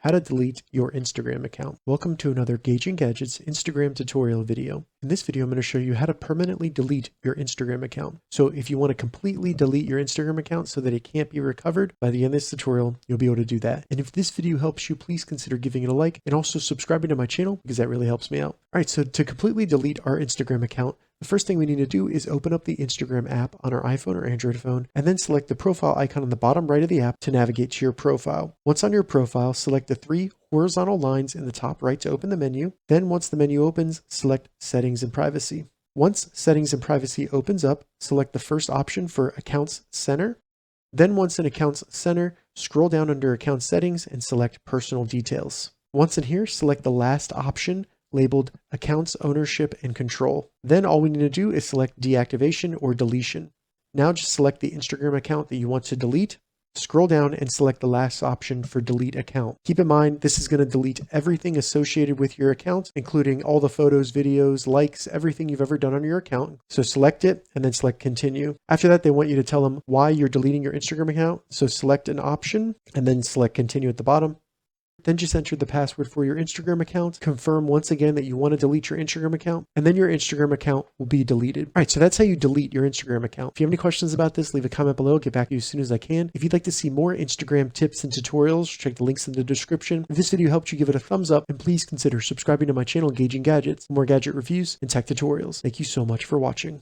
How to delete your Instagram account. Welcome to another Gauging Gadgets Instagram tutorial video. In this video, I'm going to show you how to permanently delete your Instagram account. So if you want to completely delete your Instagram account so that it can't be recovered, by the end of this tutorial, you'll be able to do that. And if this video helps you, please consider giving it a like and also subscribing to my channel because that really helps me out. All right, so to completely delete our Instagram account, the first thing we need to do is open up the Instagram app on our iPhone or Android phone, and then select the profile icon on the bottom right of the app to navigate to your profile. Once on your profile, select the three horizontal lines in the top right to open the menu. Then once the menu opens, select Settings and Privacy. Once Settings and Privacy opens up, select the first option for Accounts Center. Then once in Accounts Center, scroll down under Account Settings and select Personal Details. Once in here, select the last option labeled Accounts Ownership and Control. Then all we need to do is select Deactivation or Deletion. Now just select the Instagram account that you want to delete. Scroll down and select the last option for Delete Account. Keep in mind, this is going to delete everything associated with your account, including all the photos, videos, likes, everything you've ever done on your account. So select it and then select Continue. After that, they want you to tell them why you're deleting your Instagram account. So select an option and then select Continue at the bottom. Then just enter the password for your Instagram account. Confirm once again that you want to delete your Instagram account, and then your Instagram account will be deleted. All right, so that's how you delete your Instagram account. If you have any questions about this, leave a comment below. I'll get back to you as soon as I can. If you'd like to see more Instagram tips and tutorials, check the links in the description. If this video helped you, give it a thumbs up, and please consider subscribing to my channel, Gauging Gadgets, for more gadget reviews and tech tutorials. Thank you so much for watching.